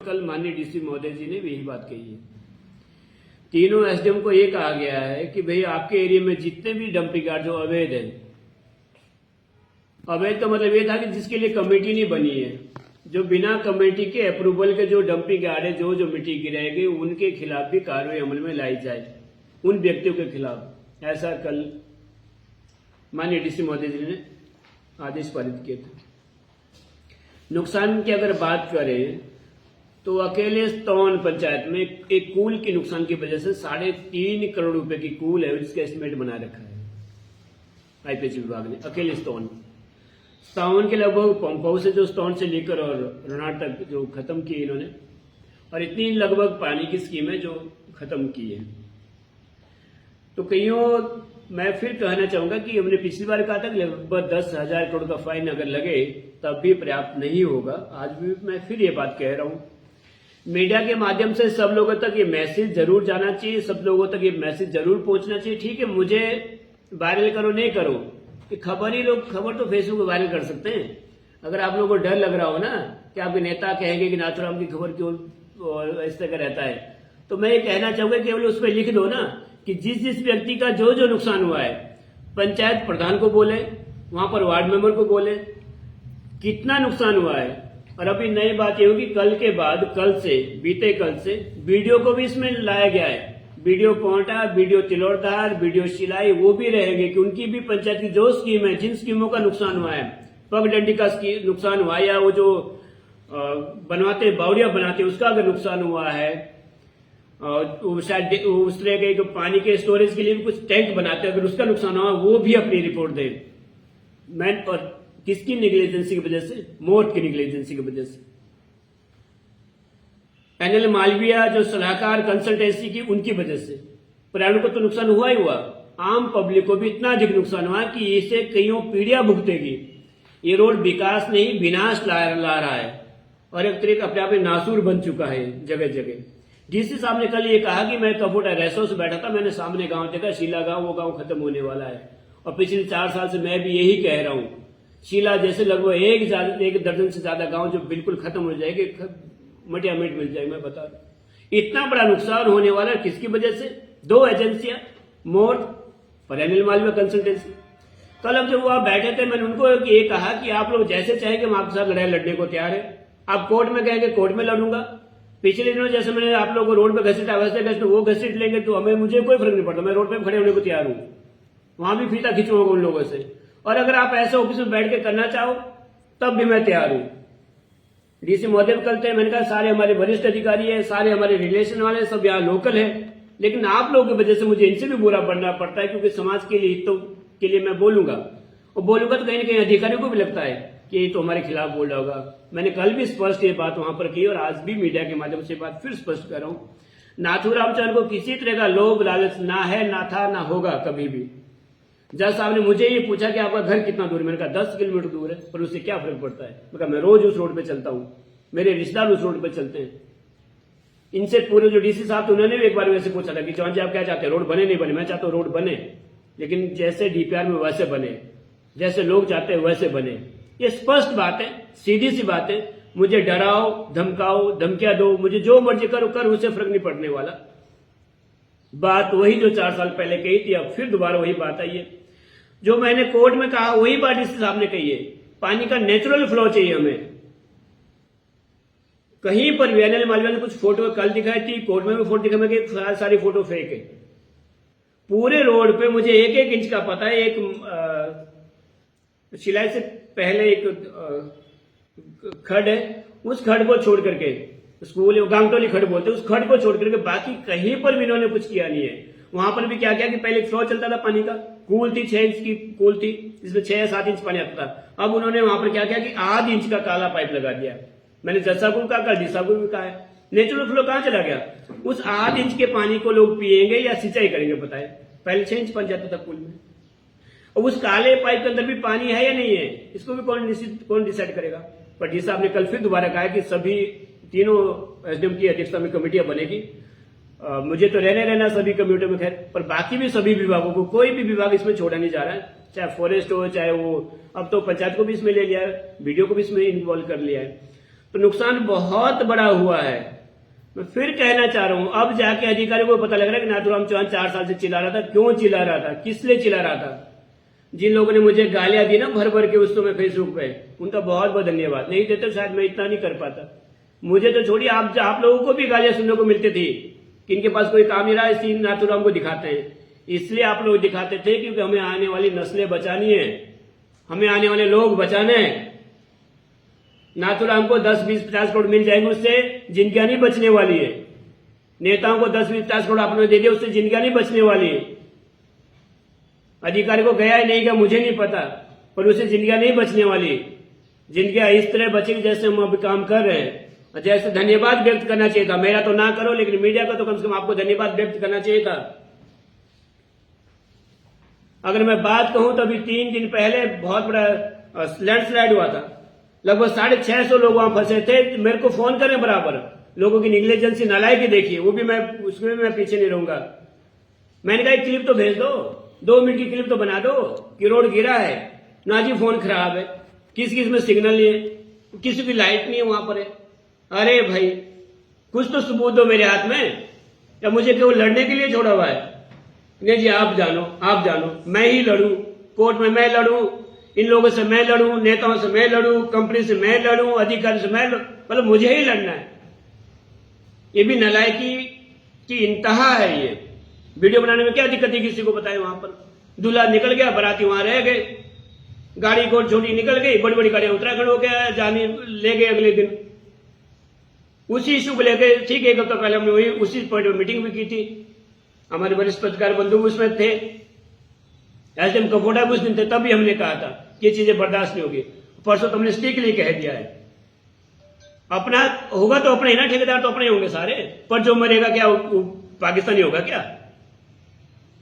कल माननीय डीसी महोदय जी ने भी यही बात कही है। तीनों एसडीएम को ये कहा गया है कि भाई आपके एरिया में जितने भी डंपिंग यार्ड जो अवैध है, अवैध का मतलब ये था कि जिसके लिए कमेटी नहीं बनी है, जो बिना कमेटी के अप्रूवल के जो डंपिंग यार्ड है, जो मिट्टी गिराएगी उनके खिलाफ भी कार्रवाई अमल में लाई जाए, उन व्यक्तियों के खिलाफ। ऐसा कल माननीय डीसी महोदय जी ने आदेश पारित किए थे। नुकसान की अगर बात करें तो अकेले स्तौन पंचायत में एक कूल के नुकसान की वजह से 3.5 करोड़ रुपए की कूल है, जिसका एस्टिमेट बना रखा है आईपीएच विभाग ने। अकेले स्तौन के लगभग पंप हाउस है जो स्तौन से लेकर और रनाट तक जो खत्म किए इन्होंने, और इतनी लगभग पानी की स्कीम है जो खत्म की है। तो कईयों मैं फिर कहना चाहूंगा कि हमने पिछली बार कहा था कि लगभग 10,000 करोड़ का फाइन अगर लगे तब भी पर्याप्त नहीं होगा। आज भी मैं फिर ये बात कह रहा हूं, मीडिया के माध्यम से सब लोगों तक ये मैसेज जरूर जाना चाहिए, सब लोगों तक ये मैसेज जरूर पहुंचना चाहिए। ठीक है, मुझे वायरल करो नहीं करो, कि खबर तो फेसबुक पे वायरल कर सकते हैं। अगर आप लोगों को डर लग रहा हो ना कि आपके नेता कहेंगे कि नाथूराम की खबर क्यों इस तरह का रहता है, तो मैं ये कहना चाहूंगा केवल उस पर लिख दो ना कि जिस व्यक्ति का जो नुकसान हुआ है, पंचायत प्रधान को बोले, वहां पर वार्ड मेंबर को बोले कितना नुकसान हुआ है। और अभी नई बात ये होगी, कल के बाद बीते कल से वीडियो को भी इसमें लाया गया है। वीडियो पोंटा, वीडियो तिलोड़दार, वीडियो सिलाई, वो भी रहेंगे कि उनकी भी पंचायत की जो स्कीम है, जिन स्कीमों का नुकसान हुआ है, पगडंडी का नुकसान हुआ या वो जो बनवाते बावड़िया बनाते उसका अगर नुकसान हुआ है, शायद उस तरह के पानी के स्टोरेज के लिए भी कुछ टैंक बनाते हैं, अगर उसका नुकसान हुआ वो भी अपनी रिपोर्ट दे। और किसकी निग्लिजेंसी की वजह से? मोर्ट की निग्लिजेंसी की वजह से। एनएल मालविया जो सलाहकार कंसल्टेंसी की, उनकी वजह से पर्यावरण को तो नुकसान हुआ ही हुआ, आम पब्लिक को भी इतना अधिक नुकसान हुआ कि इसे कईयों पीढ़ियां भुगतेगी। ये रोड विकास नहीं विनाश ला रहा है और एक तरीके अपने आप में नासूर बन चुका है जगह जगह। डीसी साहब ने कल ये कहा कि मैं कपूटा रेसो से बैठा था, मैंने सामने गांव देखा, शीला गांव, वो गांव खत्म होने वाला है। और पिछले 4 साल से मैं भी यही कह रहा हूं, शीला जैसे लगभग एक दर्जन से ज्यादा गांव जो बिल्कुल खत्म हो जाएंगे, मटिया मिट मिल जाएगी। मैं बता रहा, इतना बड़ा नुकसान होने वाला है किसकी वजह से? 2 एजेंसियां, मोर्ट और एनएल मालविया कंसल्टेंसी। कल अब जब वहां बैठे थे, मैंने उनको ये कहा कि आप लोग जैसे चाहेंगे हम आपके साथ लड़ाई लड़ने को तैयार है। आप कोर्ट में कहेंगे कोर्ट में लड़ूंगा। पिछले दिनों जैसे मैंने आप लोगों को रोड पे घसीटा, वैसे वो घसीट लेंगे तो मुझे कोई फर्क नहीं पड़ता, मैं रोड पे खड़े होने को तैयार हूं, वहां भी फीता खिंचवाऊंगा उन लोगों से। और अगर आप ऐसे ऑफिस में बैठ के करना चाहो तब भी मैं तैयार हूं। डीसी महोदय कल थे, मैंने कहा सारे हमारे वरिष्ठ अधिकारी है, सारे हमारे रिलेशन वाले, सब यहाँ लोकल है, लेकिन आप लोगों की वजह से मुझे इनसे भी बुरा पड़ना पड़ता है, क्योंकि समाज के लिए हितों के लिए मैं बोलूंगा, और बोलूंगा तो कहीं ना कहीं अधिकारियों को भी लगता है कि ये तो हमारे खिलाफ बोल रहा होगा। मैंने कल भी स्पष्ट ये बात वहां पर की और आज भी मीडिया के माध्यम से बात फिर स्पष्ट कर रहा हूं, नाथूराम चौहान को किसी तरह का लोभ लालच ना है, ना था, ना होगा कभी भी। जज साहब ने मुझे ये पूछा कि आपका घर कितना दूर है, मैंने कहा 10 किलोमीटर दूर है, पर उससे क्या फर्क पड़ता है। मैं कहा मैं रोज उस रोड पे चलता हूं, मेरे रिश्तेदार उस रोड पे चलते हैं। इनसे पूरे जो डीसी साहब थे उन्होंने भी एक बार वैसे पूछा था कि चौहान जी आप क्या चाहते हैं, रोड बने नहीं बने? मैं चाहता हूं रोड बने, लेकिन जैसे डीपीआर में वैसे बने, जैसे लोग चाहते हैं वैसे बने। ये स्पष्ट बात है, सीधी सी बात है। मुझे डराओ, धमकाओ, धमकियां दो, मुझे जो मर्जी करो उससे फर्क नहीं पड़ने वाला। बात वही जो 4 साल पहले कही थी, अब फिर दोबारा वही बात आई है। जो मैंने कोर्ट में कहा वही बात डीसी साहब ने कही है, पानी का नेचुरल फ्लो चाहिए हमें। कहीं पर भी एनएल मालविया ने कुछ फोटो कल दिखाई थी, कोर्ट में भी फोटो दिखाई कि सारी फोटो फेक है। पूरे रोड पे मुझे 1-1 इंच का पता है। एक शिलाई से पहले एक खड है, उस खड को छोड़ करके, स्कूल गांगटोली खड बोलते हैं, उस खड को छोड़ करके बाकी कहीं पर भी इन्होंने कुछ किया नहीं है। वहां पर भी क्या किया कि पहले एक फ्लो चलता था पानी का, कूल थी 6 इंच की कूल थी, जिसमें 6 या 7 इंच पानी आता था। अब उन्होंने वहां पर क्या किया कि आध इंच का काला पाइप लगा दिया। मैंने जज साहब को कहा, कल डी साहब को भी कहा है, नेचुरल फ्लो कहां चला गया? उस आध इंच के पानी को लोग पिएंगे या सिंचाई करेंगे बताए? पहले 6 इंच पानी जाता था कूल में, और उस काले पाइप के अंदर भी पानी है या नहीं है, इसको भी कौन डिसाइड करेगा? पर डी साहब ने कल फिर दोबारा कहा कि सभी तीनों एसडीएम की अध्यक्षता में कमेटियां बनेगी। मुझे तो रहना सभी कमेटियों में, खैर, पर बाकी भी सभी विभागों को, कोई भी विभाग इसमें छोड़ा नहीं जा रहा है, चाहे फॉरेस्ट हो, चाहे वो, अब तो पंचायत को भी इसमें ले लिया है, वीडियो को भी इसमें इन्वॉल्व कर लिया है। तो नुकसान बहुत बड़ा हुआ है। मैं फिर कहना चाह रहा हूं, अब जाके अधिकारी को पता लग रहा है कि नाथूराम चौहान 4 साल से चिल्ला रहा था। क्यों चिल्ला रहा था, किस लिए चिल्ला रहा था? जिन लोगों ने मुझे गालियां दी ना भर भर के उस समय फेसबुक पे, उनका बहुत बहुत धन्यवाद। नहीं देते शायद मैं इतना नहीं कर पाता। मुझे तो छोड़िए, आप लोगों को भी गालियां सुनने को मिलती थी कि इनके पास कोई काम नहीं रहा, इसी नाथूराम को दिखाते हैं। इसलिए आप लोग दिखाते थे क्योंकि हमें आने वाली नस्लें बचानी है, हमें आने वाले लोग बचाने हैं। नाथूराम को 10, 20, 50 करोड़ मिल जाएंगे, उससे जिंदगियां नहीं बचने वाली है। नेताओं को 10, 20, 50 करोड़ आपने दे दिया, उससे जिंदगियां नहीं बचने वाली है। अधिकारी को गया है नहीं गया मुझे नहीं पता, पर उससे जिंदगियां नहीं बचने वाली। जिंदगियां इस तरह बचेगी जैसे हम अभी काम कर रहे हैं। जैसे धन्यवाद व्यक्त करना चाहिए था, मेरा तो ना करो, लेकिन मीडिया का तो कम से कम आपको धन्यवाद व्यक्त करना चाहिए था। अगर मैं बात कहूं तो अभी 3 दिन पहले बहुत बड़ा लैंडस्लाइड हुआ था, लगभग 650 लोग वहां फंसे थे। मेरे को फोन करें बराबर, लोगों की निग्लिजेंसी, नालायकी देखिए, वो भी मैं उसमें मैं पीछे नहीं रहूंगा। मैंने कहा एक क्लिप तो भेज दो, 2 मिनट की क्लिप तो बना दो कि रोड गिरा है ना जी, फोन खराब है, किस किस में सिग्नल नहीं है, किसी की लाइट नहीं है वहां पर है। अरे भाई कुछ तो सबूत दो मेरे हाथ में, या मुझे केवल लड़ने के लिए छोड़ा हुआ है? नहीं जी, आप जानो, मैं ही लड़ूं, कोर्ट में मैं लड़ूं, इन लोगों से मैं लड़ूं, नेताओं से मैं लड़ूं, कंपनी से मैं लड़ूं, अधिकारी से मैं लड़ूं, मतलब मुझे ही लड़ना है। ये भी नालायकी की इंतहा है। ये वीडियो बनाने में क्या दिक्कत है, किसी को बताए? वहां पर दूल्हा निकल गया, बाराती वहां रह गए, गाड़ी को छोटी निकल गई, बड़ी बड़ी गाड़ियां उत्तराखंड हो गया, जाने ले गए अगले दिन। उसी इशू को लेकर ठीक 1 हफ्ता पहले हमने वही उसी पॉइंट में मीटिंग भी की थी। हमारे वरिष्ठ पत्रकार बंधु उसमें थे, ऐसे हम कपोटा भी उस दिन थे, तब भी हमने कहा था कि ये चीजें बर्दाश्त नहीं होगी। परसों तो हमने स्ट्रिक्टली कह दिया है, अपना होगा तो अपने ही ना, ठेकेदार तो अपने होंगे सारे, पर जो मरेगा क्या वो पाकिस्तानी होगा क्या?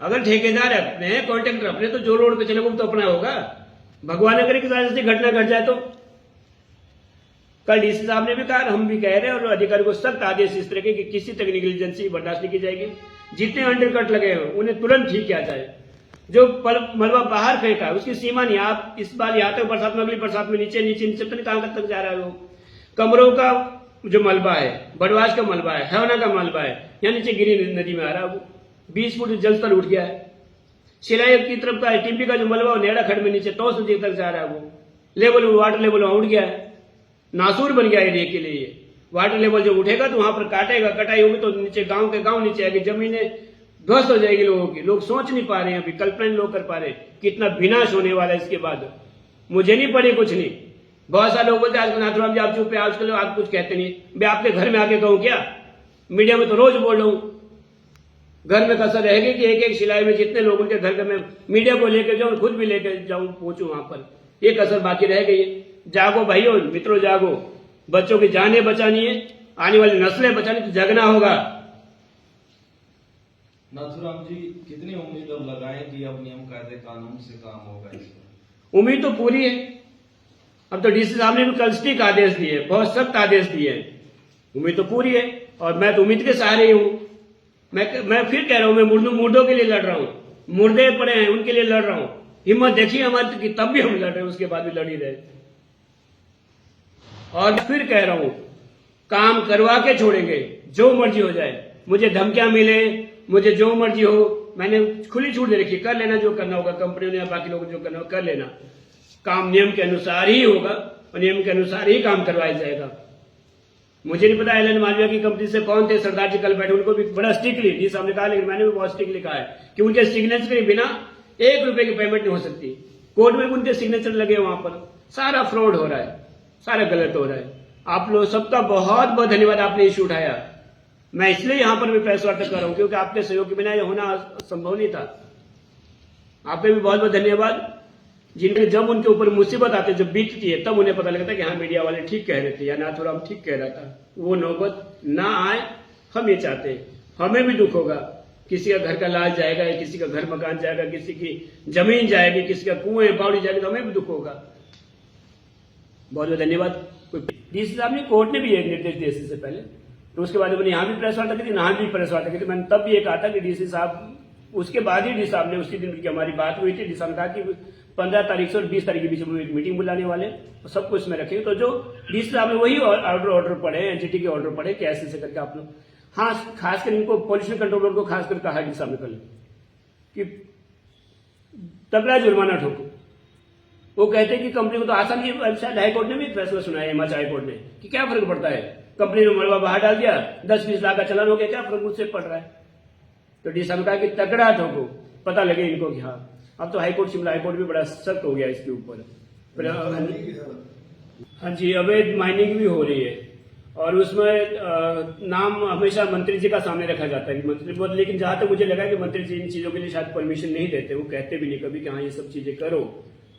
अगर ठेकेदार अपने, कॉन्ट्रैक्टर अपने, तो जो रोड पे चले वो तो अपना होगा। भगवान करे कि ऐसी घटना घट जाए तो। कल डीसी साहब ने भी कहा, हम भी कह रहे हैं, और अधिकारी को सख्त आदेश इस तरह के कि किसी तक निग्लिजेंसी बर्दाश्त नहीं की जाएगी। जितने अंडरकट लगे हैं उन्हें तुरंत ठीक किया जाए। जो मलबा बाहर फेंका उसकी सीमा नहीं। आप इस बार यहाँ तक बरसात में, अगली बरसात में नीचे नीचे नीचे, तो नहीं कहां तक जा रहा है वो। कमरों का जो मलबा है, बड़वास का मलबा है, हैवना का मलबा है, यहाँ नीचे गिरी नदी में आ रहा है वो, 20 फुट जल स्तर उठ गया है। शिलायत की तरफ का टिम्पी का जो मलबा नेड़ा खड़ में नीचे 100 नदी तक जा रहा है वो। लेवल वाटर लेवल उठ गया है, नासूर बन गया एरिया के लिए। वाटर लेवल जब उठेगा तो वहां पर काटेगा, कटाई होगी तो नीचे गांव के गांव नीचे आएगी, जमीनें ध्वस्त हो जाएगी लोगों की। लोग सोच नहीं पा रहे हैं, अभी कल्पना नहीं लोग कर पा रहे कितना विनाश होने वाला है इसके बाद। मुझे नहीं पड़ी कुछ नहीं। बहुत सारे लोग बोलते आजकल नाथूराम जी आप चुप है, आजकल आप कुछ कहते नहीं। मैं आपके घर में आके कहूं क्या? मीडिया में तो रोज बोल रहा हूं। घर में कसर रहेगी कि एक एक सिलाई में जितने लोग उनके घर में मीडिया को लेकर जाऊं, खुद भी लेकर जाऊं, पहुंचू वहां पर, ये कसर बाकी रह गई है। जागो भाइयों मित्रों, जागो। बच्चों की जानें बचानी है, आने वाली नस्लें बचानी, तो जगना होगा। नाथूराम जी कितनी उम्मीद अब लगाएं कि अब नियम कायदे कानून से काम होगा इसका? उम्मीद तो पूरी है। अब तो डीसी साहब ने भी कल स्ट्रिक्ट आदेश दिए, बहुत सख्त आदेश दिए। उम्मीद तो पूरी है, और मैं तो उम्मीद के सहारे ही हूं। मैं फिर कह रहा हूं, मैं मुर्दों के लिए लड़ रहा हूं। मुर्दे पड़े हैं उनके लिए लड़ रहा हूं। हिम्मत देखिए हमारी की, तब भी हम लड़ रहे हैं, उसके बाद भी लड़ ही रहे। और फिर कह रहा हूं, काम करवा के छोड़ेंगे, जो मर्जी हो जाए। मुझे धमकियां मिले, मुझे जो मर्जी हो, मैंने खुली छूट दे रखी, कर लेना जो करना होगा। कंपनियों ने या बाकी लोगों जो करना होगा कर लेना। काम नियम के अनुसार ही होगा और नियम के अनुसार ही काम करवाया जाएगा। मुझे नहीं पता एलन मालविया की कंपनी से कौन थे, सरदार जी कल बैठे, उनको भी बड़ा स्ट्रिक्टली डी साहब ने कहा, लेकिन मैंने भी बहुत स्ट्रिक्टली कहा है कि उनके सिग्नेचर के बिना 1 रुपए की पेमेंट नहीं हो सकती। कोर्ट में भी उनके सिग्नेचर लगे वहां पर। सारा फ्रॉड हो रहा है, सारा गलत हो रहा है। आप लोग सबका बहुत बहुत धन्यवाद, आपने इश्यू उठाया। मैं इसलिए यहां पर भी प्रेस वार्ता कर रहा हूं क्योंकि आपके सहयोग के बिना यह होना संभव नहीं था। आपके भी बहुत बहुत धन्यवाद, जिनके जब उनके ऊपर मुसीबत आती है, जब बीतती है, तब उन्हें पता लगता है कि हाँ मीडिया वाले ठीक कह रहे थे या नाथूराम ठीक कह रहा था। वो नौबत ना आए, हम ये चाहते हैं। हमें भी दुख होगा, किसी का घर का लाल जाएगा, किसी का घर मकान जाएगा, किसी की जमीन जाएगी, किसी का कुएं बावड़ी जाएगी, तो हमें भी दुख होगा। बहुत बहुत धन्यवाद। डीसी साहब ने, कोर्ट ने भी एक निर्देश दिया इससे पहले, तो उसके बाद मैंने यहाँ भी प्रेस वार्ता की थी, यहाँ भी प्रेस वार्ता की थी। मैंने तब भी ये कहा था कि डीसी साहब, उसके बाद ही डी साहब ने, उसी दिन की हमारी बात हुई थी, डी साहब ने कहा कि 15 तारीख से और 20 तारीख के बीच में एक मीटिंग बुलाने वाले और सबको इसमें रखेंगे। तो जो डीसी साहब ने वही ऑर्डर पढ़े, एनजीटी के ऑर्डर पढ़े कि ऐसे करके आप लोग, हाँ खासकर इनको पॉल्यूशन कंट्रोलर को खासकर कहा डी साहब ने कल कि तगड़ा जुर्माना ठोको। वो कहते हैं कि कंपनी को तो आसान ही, शायद हाईकोर्ट ने भी फैसला सुना है, हिमाचल हाईकोर्ट ने, कि क्या फर्क पड़ता है, कंपनी ने मलबा बाहर डाल दिया, 10-20 लाख का चलान हो गया, क्या फर्क मुझसे पड़ रहा है। तो डी साहब ने कहा कि तगड़ा ठोको, पता लगे इनको कि हाँ। अब तो हाईकोर्ट, शिमला हाईकोर्ट भी बड़ा सख्त हो गया इसके ऊपर। हाँ जी, अवैध माइनिंग भी हो रही है और उसमें नाम हमेशा मंत्री जी का सामने रखा जाता है कि मंत्री बहुत, लेकिन जहां तक मुझे लगा कि मंत्री जी इन चीजों के लिए शायद परमिशन नहीं देते, वो कहते भी नहीं कभी कि हाँ ये सब चीजें करो,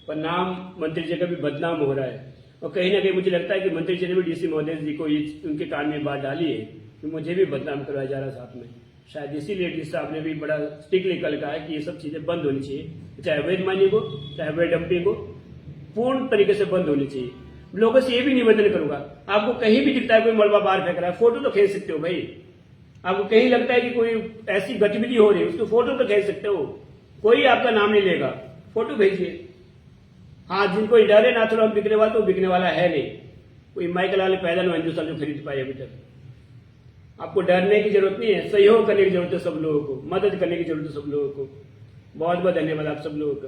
पर नाम मंत्री जी का भी बदनाम हो रहा है। और कहीं ना कहीं मुझे लगता है कि मंत्री जी ने भी डीसी महोदय जी को उनके कान में बात डाली है कि मुझे भी बदनाम करवाया जा रहा है साथ में। शायद इसीलिए डीसी साहब ने भी बड़ा स्ट्रिक्टली कल कहा है कि ये सब चीजें बंद होनी चाहिए, चाहे अवैध माइनिंग हो चाहे अवैध डंपिंग हो, पूर्ण तरीके से बंद होनी चाहिए। लोगों से ये भी निवेदन करूंगा, आपको कहीं भी दिखता है कोई मलबा बाहर फेंक रहा है, फोटो तो खींच सकते हो भाई। आपको कहीं लगता है कि कोई ऐसी गतिविधि हो रही है, उसको फोटो तो खींच सकते हो, कोई आपका नाम नहीं लेगा, फोटो भेजिए। हाँ, जिनको डर है ना थोड़ा बिकने वाला, तो बिकने वाला है नहीं, कोई माइकल वाले पैदा नहीं हिंदुस्तान जो खरीद पाए अभी तक। आपको डरने की जरूरत नहीं है, सहयोग करने की जरूरत है सब लोगों को, मदद करने की जरूरत है सब लोगों को। बहुत बहुत धन्यवाद आप सब लोगों को।